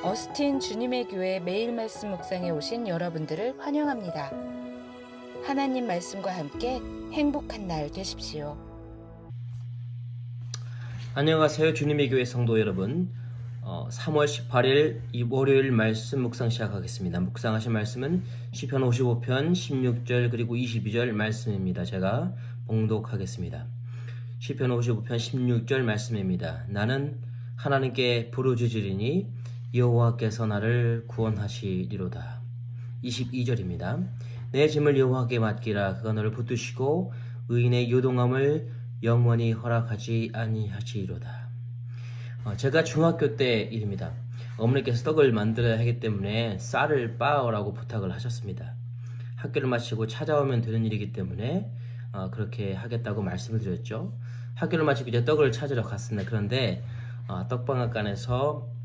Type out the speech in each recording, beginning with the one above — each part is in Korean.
어스틴 주님의 교회 매일 말씀 묵상에 오신 여러분들을 환영합니다. 하나님 말씀과 함께 행복한 날 되십시오. 안녕하세요. 주님의 교회 성도 여러분. 3월 18일 이 월요일 말씀 묵상 시작하겠습니다. 묵상하신 말씀은 시편 55편 16절 그리고 22절 말씀입니다. 제가 봉독하겠습니다. 시편 55편 16절 말씀입니다. 나는 하나님께 부르짖으리니 여호와께서 나를 구원하시리로다. 22절입니다. 내 짐을 여호와께 맡기라. 그가 너를 붙드시고 의인의 요동함을 영원히 허락하지 아니하시리로다. 제가 중학교 때 일입니다. 어머니께서 떡을 만들어야 하기 때문에 쌀을 빻으라고 부탁을 하셨습니다. 학교를 마치고 찾아오면 되는 일이기 때문에 그렇게 하겠다고 말씀을 드렸죠. 학교를 마치고 이제 떡을 찾으러 갔습니다. 그런데 떡방앗간에서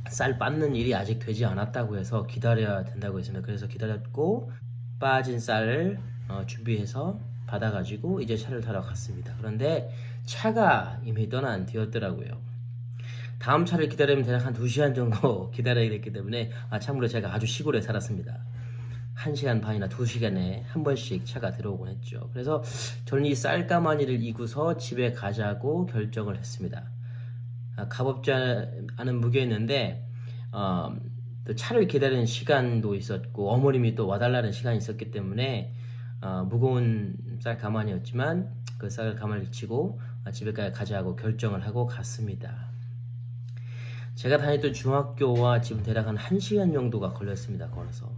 쌀 빻는 일이 아직 되지 않았다고 해서 기다려야 된다고 했습니다. 그래서 기다렸고 빻은 쌀을 준비해서 받아가지고 이제 차를 타러 갔습니다. 그런데 차가 이미 떠난 뒤였더라고요. 다음 차를 기다리면 대략 한 2시간 정도 기다려야 됐기 때문에 참고로 제가 아주 시골에 살았습니다. 1시간 반이나 2시간에 한 번씩 차가 들어오곤 했죠. 그래서 저는 이 쌀가마니를 이고서 집에 가자고 결정을 했습니다. 값없지 않은 무게였는데 또 차를 기다리는 시간도 있었고 어머님이 또 와달라는 시간이 있었기 때문에 무거운 쌀가마니였지만 그 쌀가마니를 치고 집에까지 가자고 결정을 하고 갔습니다. 제가 다녔던 중학교와 지금 대략 한 1시간 정도가 걸렸습니다. 걸어서.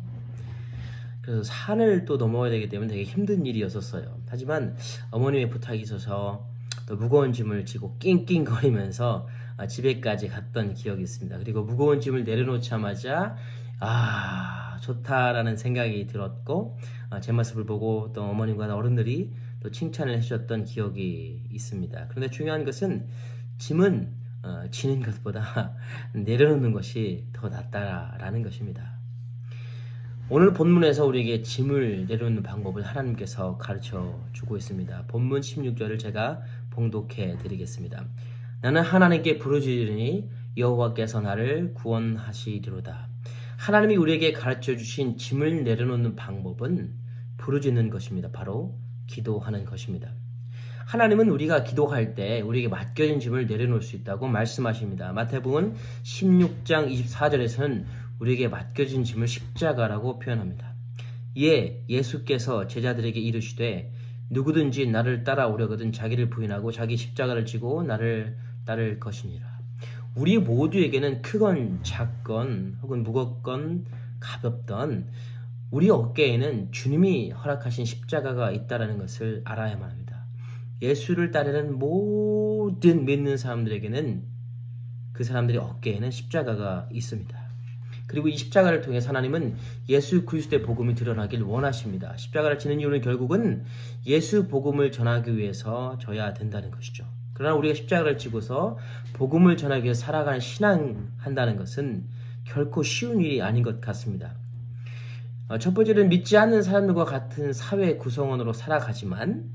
그래서 산을 또 넘어야 되기 때문에 되게 힘든 일이었었어요. 하지만 어머님의 부탁이 있어서 또 무거운 짐을 지고 낑낑거리면서 집에까지 갔던 기억이 있습니다. 그리고 무거운 짐을 내려놓자마자 좋다라는 생각이 들었고 제 모습을 보고 또 어머님과 어른들이 또 칭찬을 해주셨던 기억이 있습니다. 그런데 중요한 것은 짐은 지는 것보다 내려놓는 것이 더 낫다라는 것입니다. 오늘 본문에서 우리에게 짐을 내려놓는 방법을 하나님께서 가르쳐 주고 있습니다. 본문 16절을 제가 봉독해 드리겠습니다. 나는 하나님께 부르짖으니 여호와께서 나를 구원하시리로다. 하나님이 우리에게 가르쳐 주신 짐을 내려놓는 방법은 부르짖는 것입니다. 바로 기도하는 것입니다. 하나님은 우리가 기도할 때 우리에게 맡겨진 짐을 내려놓을 수 있다고 말씀하십니다. 마태복음 16장 24절에서는 우리에게 맡겨진 짐을 십자가라고 표현합니다. 이에 예수께서 제자들에게 이르시되 누구든지 나를 따라오려거든 자기를 부인하고 자기 십자가를 지고 나를 따를 것이니라. 우리 모두에게는 크건 작건 혹은 무겁건 가볍던 우리 어깨에는 주님이 허락하신 십자가가 있다는 것을 알아야만 합니다. 예수를 따르는 모든 믿는 사람들에게는 그 사람들의 어깨에는 십자가가 있습니다. 그리고 이 십자가를 통해 하나님은 예수 그리스도의 복음이 드러나길 원하십니다. 십자가를 지는 이유는 결국은 예수 복음을 전하기 위해서 져야 된다는 것이죠. 그러나 우리가 십자가를 지고서 복음을 전하기 위해 살아가는 신앙한다는 것은 결코 쉬운 일이 아닌 것 같습니다. 첫 번째는 믿지 않는 사람들과 같은 사회 구성원으로 살아가지만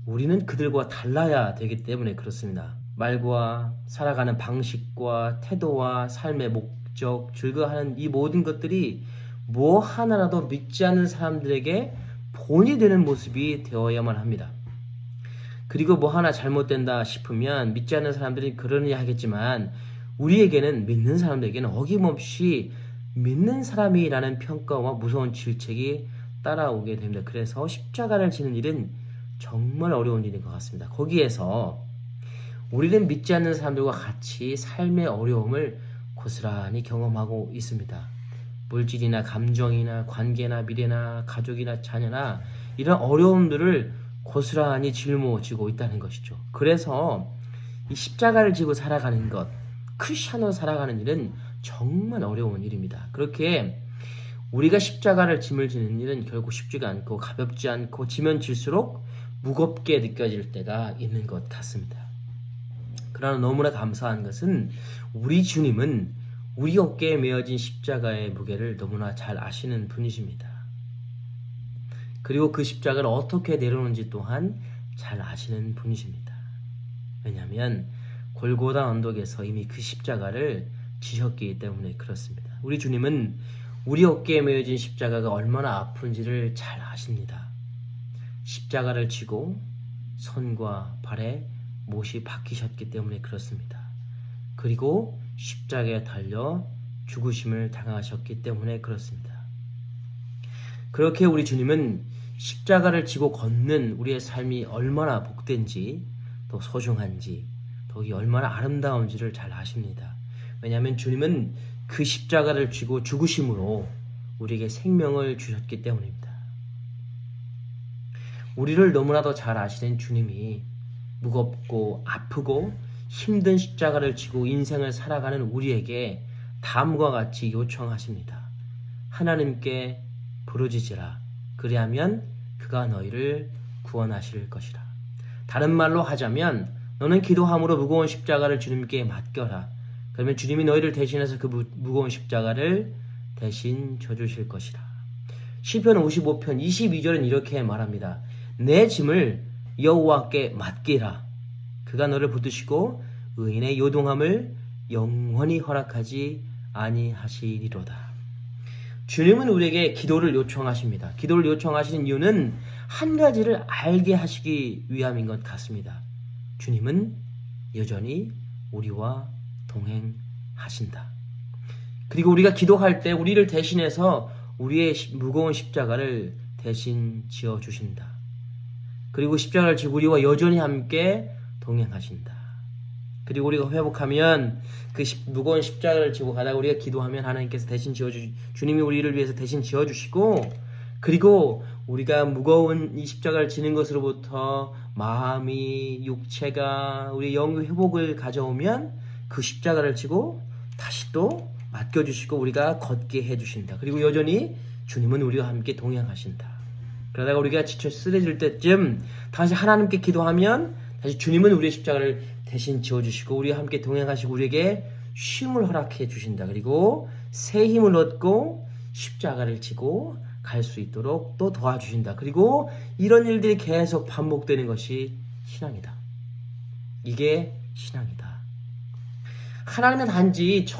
우리는 그들과 달라야 되기 때문에 그렇습니다. 말과 살아가는 방식과 태도와 삶의 목적, 즐거워하는 이 모든 것들이 뭐 하나라도 믿지 않는 사람들에게 본이 되는 모습이 되어야만 합니다. 그리고 뭐 하나 잘못된다 싶으면 믿지 않는 사람들이 그러느냐 하겠지만 우리에게는 믿는 사람들에게는 어김없이 믿는 사람이라는 평가와 무서운 질책이 따라오게 됩니다. 그래서 십자가를 지는 일은 정말 어려운 일인 것 같습니다. 거기에서 우리는 믿지 않는 사람들과 같이 삶의 어려움을 고스란히 경험하고 있습니다. 물질이나 감정이나 관계나 미래나 가족이나 자녀나 이런 어려움들을 고스란히 짊어지고 있다는 것이죠. 그래서 이 십자가를 지고 살아가는 것, 크리스천으로 살아가는 일은 정말 어려운 일입니다. 그렇게 우리가 십자가를 짐을 지는 일은 결국 쉽지가 않고 가볍지 않고 지면 질수록 무겁게 느껴질 때가 있는 것 같습니다. 그러나 너무나 감사한 것은 우리 주님은 우리 어깨에 메어진 십자가의 무게를 너무나 잘 아시는 분이십니다. 그리고 그 십자가를 어떻게 내려놓는지 또한 잘 아시는 분이십니다. 왜냐하면 골고다 언덕에서 이미 그 십자가를 지셨기 때문에 그렇습니다. 우리 주님은 우리 어깨에 메어진 십자가가 얼마나 아픈지를 잘 아십니다. 십자가를 지고 손과 발에 못이 박히셨기 때문에 그렇습니다. 그리고 십자가에 달려 죽으심을 당하셨기 때문에 그렇습니다. 그렇게 우리 주님은 십자가를 지고 걷는 우리의 삶이 얼마나 복된지, 또 소중한지, 또 얼마나 아름다운지를 잘 아십니다. 왜냐하면 주님은 그 십자가를 지고 죽으심으로 우리에게 생명을 주셨기 때문입니다. 우리를 너무나도 잘 아시는 주님이 무겁고 아프고 힘든 십자가를 지고 인생을 살아가는 우리에게 다음과 같이 요청하십니다. 하나님께 부르짖으라. 그리하면 그가 너희를 구원하실 것이라. 다른 말로 하자면 너는 기도함으로 무거운 십자가를 주님께 맡겨라. 그러면 주님이 너희를 대신해서 그 무거운 십자가를 대신 져주실 것이라. 시편 55편 22절은 이렇게 말합니다. 내 짐을 여호와께 맡기라. 그가 너를 붙드시고 의인의 요동함을 영원히 허락하지 아니하시리로다. 주님은 우리에게 기도를 요청하십니다. 기도를 요청하시는 이유는 한 가지를 알게 하시기 위함인 것 같습니다. 주님은 여전히 우리와 동행하신다. 그리고 우리가 기도할 때 우리를 대신해서 우리의 무거운 십자가를 대신 지어주신다. 그리고 십자가를 지고 우리와 여전히 함께 동행하신다. 그리고 우리가 회복하면 그 무거운 십자가를 지고 가다가 우리가 기도하면 하나님께서 대신 주님이 우리를 위해서 대신 지어주시고, 그리고 우리가 무거운 이 십자가를 지는 것으로부터 마음이, 육체가, 우리 영의 회복을 가져오면 그 십자가를 지고 다시 또 맡겨주시고 우리가 걷게 해주신다. 그리고 여전히 주님은 우리와 함께 동행하신다. 그러다가 우리가 지쳐 쓰러질 때쯤 다시 하나님께 기도하면 다시 주님은 우리의 십자가를 대신 지어주시고 우리와 함께 동행하시고 우리에게 쉼을 허락해 주신다. 그리고 새 힘을 얻고 십자가를 지고 갈 수 있도록 또 도와주신다. 그리고 이런 일들이 계속 반복되는 것이 신앙이다. 이게 신앙이다. 하나님은 단지 저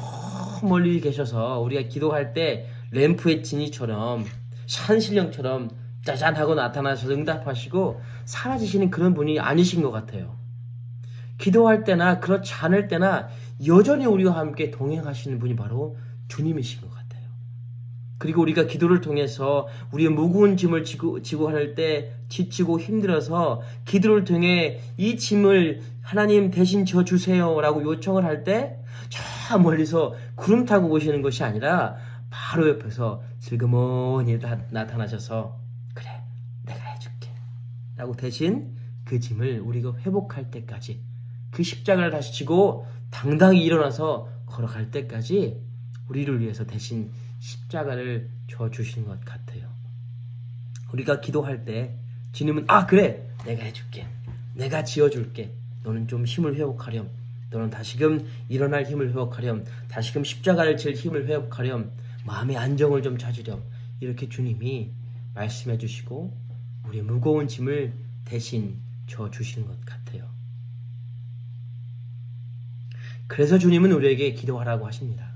멀리 계셔서 우리가 기도할 때 램프의 진이처럼 산신령처럼 짜잔 하고 나타나셔서 응답하시고 사라지시는 그런 분이 아니신 것 같아요. 기도할 때나 그렇지 않을 때나 여전히 우리와 함께 동행하시는 분이 바로 주님이신 것 같아요. 그리고 우리가 기도를 통해서 우리의 무거운 짐을 지고 할 때 지치고 힘들어서 기도를 통해 이 짐을 하나님 대신 져주세요 라고 요청을 할 때 저 멀리서 구름 타고 오시는 것이 아니라 바로 옆에서 슬그머니 나타나셔서 그래 내가 해줄게 라고 대신 그 짐을 우리가 회복할 때까지 그 십자가를 다시 지고 당당히 일어나서 걸어갈 때까지 우리를 위해서 대신 십자가를 져주시는 것 같아요. 우리가 기도할 때 주님은 그래 내가 해줄게 내가 지어줄게 너는 좀 힘을 회복하렴 너는 다시금 일어날 힘을 회복하렴 다시금 십자가를 질 힘을 회복하렴 마음의 안정을 좀 찾으렴 이렇게 주님이 말씀해 주시고 우리의 무거운 짐을 대신 져주시는 것 같아요. 그래서 주님은 우리에게 기도하라고 하십니다.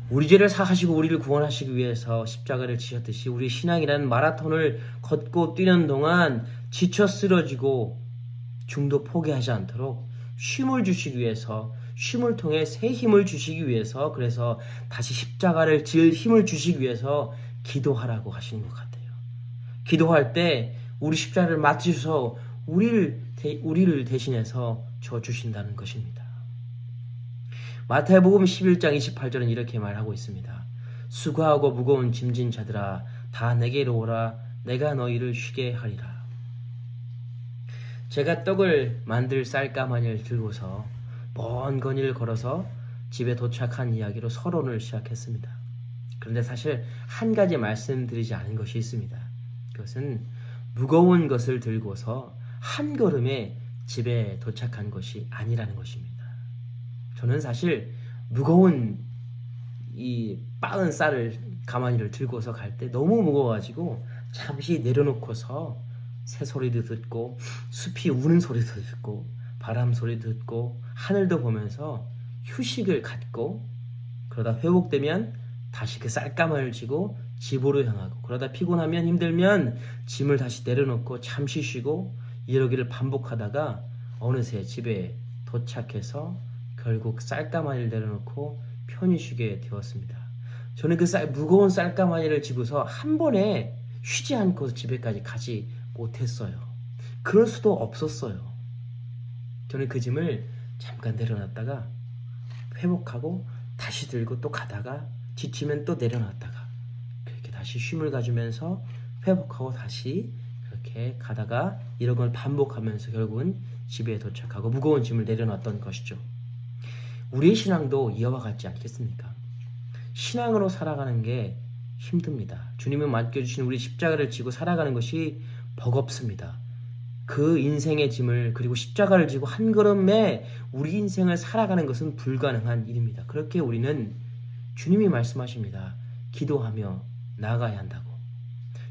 우리 죄를 사하시고 우리를 구원하시기 위해서 십자가를 지셨듯이 우리 신앙이라는 마라톤을 걷고 뛰는 동안 지쳐 쓰러지고 중도 포기하지 않도록 쉼을 주시기 위해서 쉼을 통해 새 힘을 주시기 위해서 그래서 다시 십자가를 질 힘을 주시기 위해서 기도하라고 하시는 것 같아요. 기도할 때 우리 십자가를 맡으셔서 우리를 대신해서 져주신다는 것입니다. 마태복음 11장 28절은 이렇게 말하고 있습니다. 수고하고 무거운 짐진 자들아 다 내게로 오라 내가 너희를 쉬게 하리라. 제가 떡을 만들 쌀가마니를 들고서 먼 거리를 걸어서 집에 도착한 이야기로 서론을 시작했습니다. 그런데 사실 한 가지 말씀드리지 않은 것이 있습니다. 그것은 무거운 것을 들고서 한 걸음에 집에 도착한 것이 아니라는 것입니다. 저는 사실 무거운 이 빻은 쌀을 가마니를 들고서 갈 때 너무 무거워가지고 잠시 내려놓고서 새 소리도 듣고 숲이 우는 소리도 듣고 바람 소리도 듣고 하늘도 보면서 휴식을 갖고 그러다 회복되면 다시 그 쌀가마를 쥐고 집으로 향하고 그러다 피곤하면 힘들면 짐을 다시 내려놓고 잠시 쉬고 이러기를 반복하다가 어느새 집에 도착해서 결국 쌀가마니를 내려놓고 편히 쉬게 되었습니다. 저는 그 무거운 쌀가마니를 지고서 한 번에 쉬지 않고 집에까지 가지 못했어요. 그럴 수도 없었어요. 저는 그 짐을 잠깐 내려놨다가 회복하고 다시 들고 또 가다가 지치면 또 내려놨다가 그렇게 다시 쉼을 가지면서 회복하고 다시 그렇게 가다가 이런 걸 반복하면서 결국은 집에 도착하고 무거운 짐을 내려놨던 것이죠. 우리의 신앙도 이와 같지 않겠습니까? 신앙으로 살아가는 게 힘듭니다. 주님은 맡겨주신 우리 십자가를 지고 살아가는 것이 버겁습니다. 그 인생의 짐을 그리고 십자가를 지고 한 걸음에 우리 인생을 살아가는 것은 불가능한 일입니다. 그렇게 우리는 주님이 말씀하십니다. 기도하며 나아가야 한다고.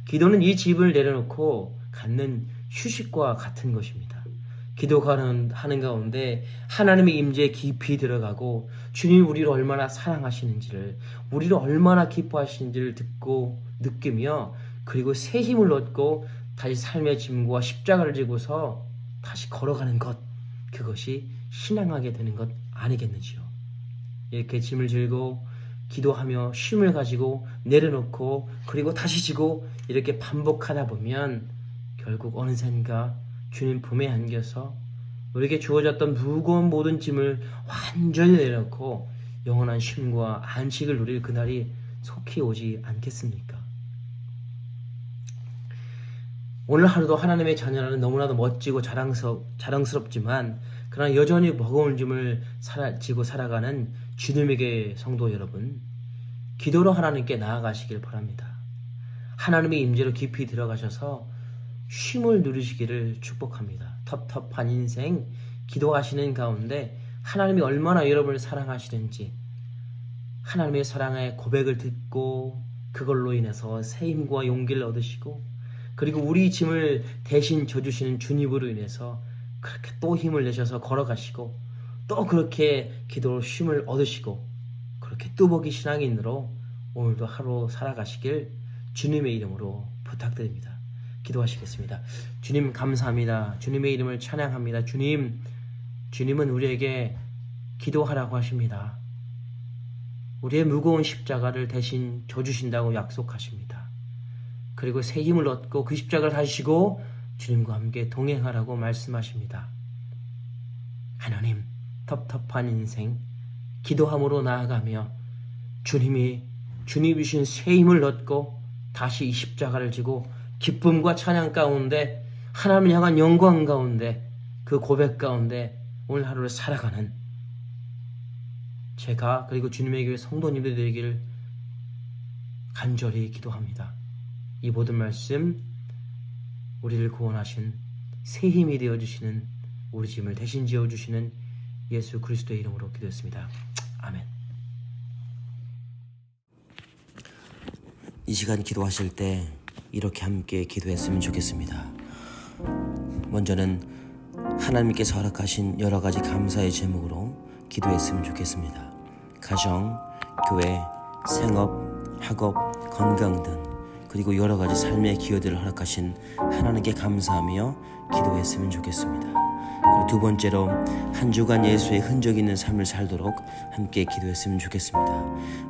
기도는 이 짐을 내려놓고 갖는 휴식과 같은 것입니다. 기도하는 가운데 하나님의 임재에 깊이 들어가고 주님이 우리를 얼마나 사랑하시는지를 우리를 얼마나 기뻐하시는지를 듣고 느끼며 그리고 새 힘을 얻고 다시 삶의 짐과 십자가를 지고서 다시 걸어가는 것, 그것이 신앙하게 되는 것 아니겠는지요. 이렇게 짐을 들고 기도하며 쉼을 가지고 내려놓고 그리고 다시 지고 이렇게 반복하다 보면 결국 어느샌가 주님 품에 안겨서 우리에게 주어졌던 무거운 모든 짐을 완전히 내려놓고 영원한 쉼과 안식을 누릴 그날이 속히 오지 않겠습니까? 오늘 하루도 하나님의 자녀라는 너무나도 멋지고 자랑스럽지만 그러나 여전히 무거운 짐을 지고 살아가는 주님에게 성도 여러분, 기도로 하나님께 나아가시길 바랍니다. 하나님의 임재로 깊이 들어가셔서 쉼을 누리시기를 축복합니다. 텁텁한 인생 기도하시는 가운데 하나님이 얼마나 여러분을 사랑하시는지 하나님의 사랑의 고백을 듣고 그걸로 인해서 새 힘과 용기를 얻으시고 그리고 우리 짐을 대신 져주시는 주님으로 인해서 그렇게 또 힘을 내셔서 걸어가시고 또 그렇게 기도로 쉼을 얻으시고 그렇게 뚜벅이 신앙인으로 오늘도 하루 살아가시길 주님의 이름으로 부탁드립니다. 기도하시겠습니다. 주님 감사합니다. 주님의 이름을 찬양합니다. 주님은 우리에게 기도하라고 하십니다. 우리의 무거운 십자가를 대신 져주신다고 약속하십니다. 그리고 새 힘을 얻고 그 십자가를 다시고 주님과 함께 동행하라고 말씀하십니다. 하나님, 텁텁한 인생 기도함으로 나아가며 주님이 주신 새 힘을 얻고 다시 이 십자가를 지고 기쁨과 찬양 가운데 하나님을 향한 영광 가운데 그 고백 가운데 오늘 하루를 살아가는 제가 그리고 주님의 교회 성도님들이 되기를 간절히 기도합니다. 이 모든 말씀 우리를 구원하신 새 힘이 되어주시는 우리 짐을 대신 지어주시는 예수 그리스도의 이름으로 기도했습니다. 아멘. 이 시간 기도하실 때 이렇게 함께 기도했으면 좋겠습니다. 먼저는 하나님께서 허락하신 여러 가지 감사의 제목으로 기도했으면 좋겠습니다. 가정, 교회, 생업, 학업, 건강 등 그리고 여러 가지 삶의 기여들을 허락하신 하나님께 감사하며 기도했으면 좋겠습니다. 그리고 두 번째로 한 주간 예수의 흔적 있는 삶을 살도록 함께 기도했으면 좋겠습니다.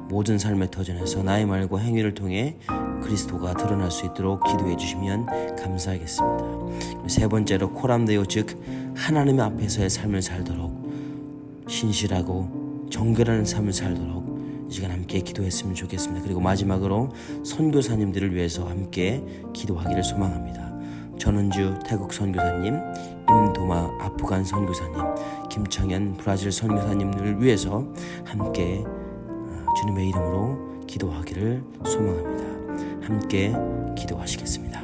모든 삶의 터전에서 나의 말과 행위를 통해 그리스도가 드러날 수 있도록 기도해 주시면 감사하겠습니다. 그리고 세 번째로 코람데오 즉 하나님 앞에서의 삶을 살도록 신실하고 정결한 삶을 살도록 이 시간 함께 기도했으면 좋겠습니다. 그리고 마지막으로 선교사님들을 위해서 함께 기도하기를 소망합니다. 전은주 태국 선교사님, 임도마 아프간 선교사님, 김창현 브라질 선교사님들을 위해서 함께 주님의 이름으로 기도하기를 소망합니다. 함께 기도하시겠습니다.